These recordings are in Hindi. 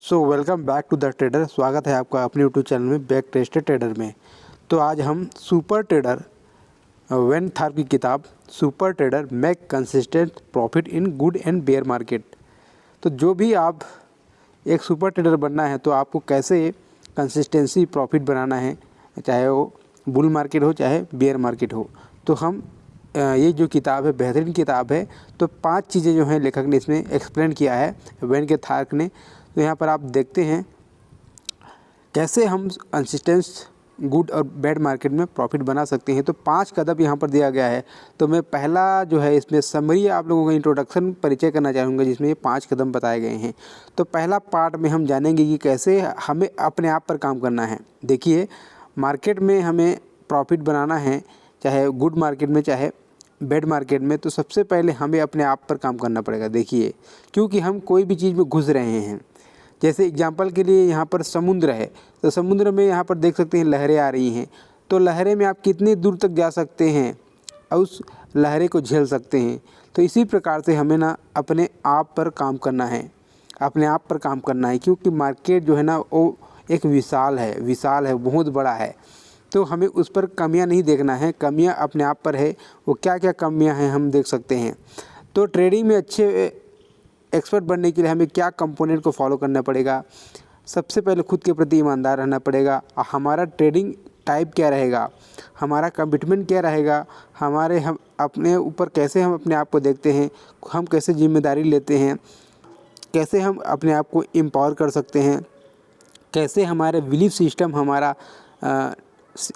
Welcome back to the trader. स्वागत है आपका अपने यूट्यूब चैनल में बैक टेस्टेड ट्रेडर में। तो आज हम सुपर ट्रेडर वेन थार की किताब super trader make consistent profit in good and bear market. तो जो भी आप एक सुपर ट्रेडर बनना है तो आपको कैसे कंसिस्टेंसी प्रॉफिट बनाना है, चाहे वो बुल मार्केट हो चाहे बेयर मार्केट हो। तो हम ये जो किताब है बेहतरीन किताब है। तो 5 चीज़ें जो हैं लेखक ने इसमें एक्सप्लेन किया है वेन के थार्क ने। तो यहाँ पर आप देखते हैं कैसे हम कंसिस्टेंस गुड और बैड मार्केट में प्रॉफिट बना सकते हैं। तो 5 कदम यहाँ पर दिया गया है। तो मैं पहला जो है इसमें समरी आप लोगों का इंट्रोडक्शन परिचय करना चाहूँगा, जिसमें ये 5 कदम बताए गए हैं। तो पहला पार्ट में हम जानेंगे कि कैसे हमें अपने आप पर काम करना है। देखिए, मार्केट में हमें प्रॉफिट बनाना है, चाहे गुड मार्केट में चाहे बैड मार्केट में। तो सबसे पहले हमें अपने आप पर काम करना पड़ेगा। देखिए, क्योंकि हम कोई भी चीज़ में घुस रहे हैं, जैसे एग्जांपल के लिए यहाँ पर समुद्र है, तो समुद्र में यहाँ पर देख सकते हैं लहरें आ रही हैं। तो लहरें में आप कितनी दूर तक जा सकते हैं और उस लहरें को झेल सकते हैं। तो इसी प्रकार से हमें ना अपने आप पर काम करना है, अपने आप पर काम करना है। क्योंकि मार्केट जो है ना वो एक विशाल है, बहुत बड़ा है। तो हमें उस पर कमियां नहीं देखना है, कमियां अपने आप पर है। वो क्या क्या कमियां हैं हम देख सकते हैं। तो ट्रेडिंग में अच्छे एक्सपर्ट बनने के लिए हमें क्या कंपोनेंट को फॉलो करना पड़ेगा। सबसे पहले खुद के प्रति ईमानदार रहना पड़ेगा। हमारा ट्रेडिंग टाइप क्या रहेगा, हमारा कमिटमेंट क्या रहेगा, हम अपने ऊपर कैसे हम अपने आप को देखते हैं, हम कैसे जिम्मेदारी लेते हैं, कैसे हम अपने आप को एम्पावर कर सकते हैं, कैसे हमारे बिलीफ सिस्टम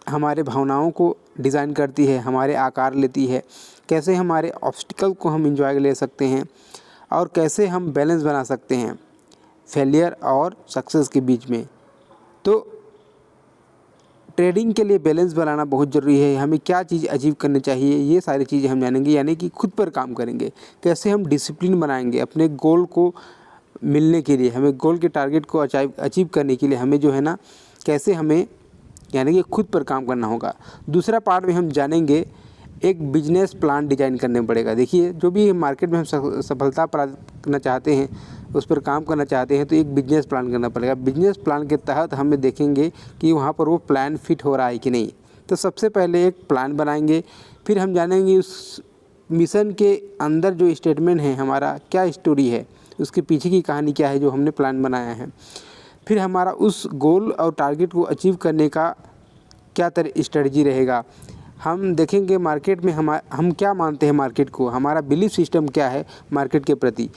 हमारे भावनाओं को डिज़ाइन करती है, हमारे आकार लेती है, कैसे हमारे ऑब्स्टिकल को हम इंजॉय ले सकते हैं, और कैसे हम बैलेंस बना सकते हैं फेलियर और सक्सेस के बीच में। तो ट्रेडिंग के लिए बैलेंस बनाना बहुत ज़रूरी है। हमें क्या चीज़ अचीव करनी चाहिए, ये सारी चीज़ें हम जानेंगे। यानी कि खुद पर काम करेंगे, कैसे हम डिसिप्लिन बनाएंगे अपने गोल को मिलने के लिए, हमें गोल के टारगेट को अचीव करने के लिए हमें जो है ना कैसे हमें यानी कि खुद पर काम करना होगा। दूसरा पार्ट में हम जानेंगे एक बिजनेस प्लान डिजाइन करने पड़ेगा। देखिए, जो भी मार्केट में हम सफलता प्राप्त करना चाहते हैं, उस पर काम करना चाहते हैं, तो एक बिजनेस प्लान करना पड़ेगा। बिजनेस प्लान के तहत हमें देखेंगे कि वहाँ पर वो प्लान फिट हो रहा है कि नहीं। तो सबसे पहले एक प्लान बनाएंगे, फिर हम जानेंगे उस मिशन के अंदर जो स्टेटमेंट है, हमारा क्या स्टोरी है, उसके पीछे की कहानी क्या है जो हमने प्लान बनाया है। फिर हमारा उस गोल और टारगेट को अचीव करने का क्या स्ट्रेटजी रहेगा। हम देखेंगे मार्केट में हम क्या मानते हैं मार्केट को, हमारा बिलीफ सिस्टम क्या है मार्केट के प्रति।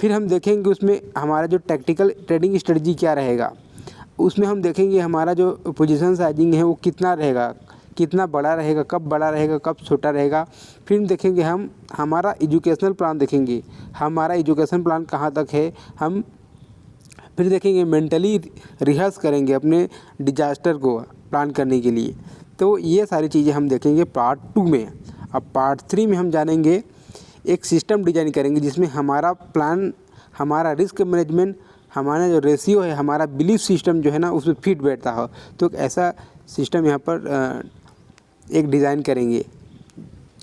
फिर हम देखेंगे उसमें हमारा जो टैक्टिकल ट्रेडिंग स्ट्रेटजी क्या रहेगा। उसमें हम देखेंगे हमारा जो पोजीशन साइजिंग है वो कितना रहेगा, कितना बड़ा रहेगा, कब बड़ा रहेगा, कब छोटा रहेगा। फिर देखेंगे हम हमारा एजुकेशनल प्लान देखेंगे, हमारा एजुकेशन प्लान कहाँ तक है। हम फिर देखेंगे मेंटली रिहर्स करेंगे अपने डिजास्टर को प्लान करने के लिए। तो ये सारी चीज़ें हम देखेंगे पार्ट 2 में। अब पार्ट 3 में हम जानेंगे एक सिस्टम डिजाइन करेंगे जिसमें हमारा प्लान, हमारा रिस्क मैनेजमेंट, हमारा जो रेशियो है, हमारा बिलीफ सिस्टम जो है ना उसमें फिट बैठता हो। तो ऐसा सिस्टम यहाँ पर एक डिज़ाइन करेंगे,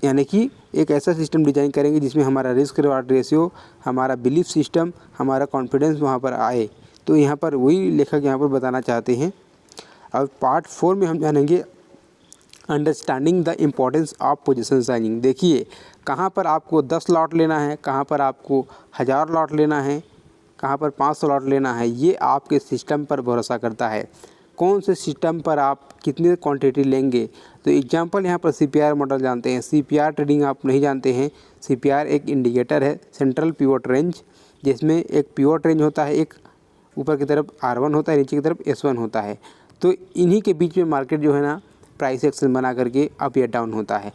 यानी कि एक ऐसा सिस्टम डिजाइन करेंगे जिसमें हमारा रिस्क रिवार्ड रेशियो, हमारा बिलीफ सिस्टम, हमारा कॉन्फिडेंस वहाँ पर आए। तो यहाँ पर वही लेखक यहाँ पर बताना चाहते हैं। और पार्ट 4 में हम जानेंगे understanding the importance of position sizing. देखिए, कहाँ पर आपको 10 लॉट लेना है, कहाँ पर आपको 1000 लॉट लेना है, कहाँ पर 500 लॉट लेना है, ये आपके सिस्टम पर भरोसा करता है। कौन से सिस्टम पर आप कितनी क्वांटिटी लेंगे। तो एग्जांपल यहाँ पर CPR मॉडल जानते हैं। CPR ट्रेडिंग आप नहीं जानते हैं। CPR एक इंडिकेटर है, सेंट्रल पिवट रेंज, जिसमें एक पिवट रेंज होता है, एक ऊपर की तरफ R1 होता है, नीचे की तरफ S1 होता है। तो इन्हीं के बीच में मार्केट जो है ना प्राइस एक्शन बना करके अप या डाउन होता है।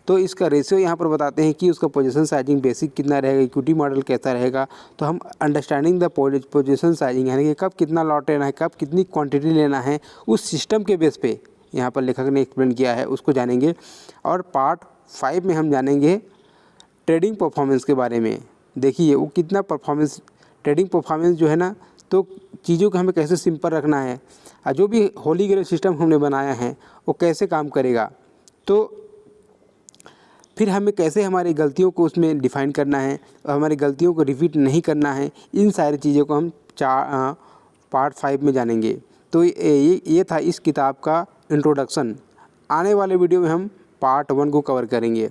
तो इसका रेशियो यहाँ पर बताते हैं कि उसका पोजीशन साइजिंग बेसिक कितना रहेगा, इक्विटी मॉडल कैसा रहेगा। तो हम अंडरस्टैंडिंग द पोजीशन साइजिंग यानी कि कब कितना लॉट लेना है, कब कितनी क्वांटिटी लेना है, उस सिस्टम के बेस पे यहाँ पर लेखक ने एक्सप्लेन किया है, उसको जानेंगे। और पार्ट 5 में हम जानेंगे ट्रेडिंग परफॉर्मेंस के बारे में। देखिए, वो कितना परफॉर्मेंस, ट्रेडिंग परफॉर्मेंस जो है ना, तो चीज़ों को हमें कैसे सिंपल रखना है, और जो भी होली ग्रेल सिस्टम हमने बनाया है वो कैसे काम करेगा। तो फिर हमें कैसे हमारी गलतियों को उसमें डिफ़ाइन करना है और हमारी गलतियों को रिपीट नहीं करना है। इन सारी चीज़ों को हम पार्ट 5 में जानेंगे। तो ये था इस किताब का इंट्रोडक्शन। आने वाले वीडियो में हम पार्ट 1 को कवर करेंगे।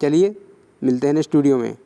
चलिए मिलते हैं नेक्स्ट वीडियो में।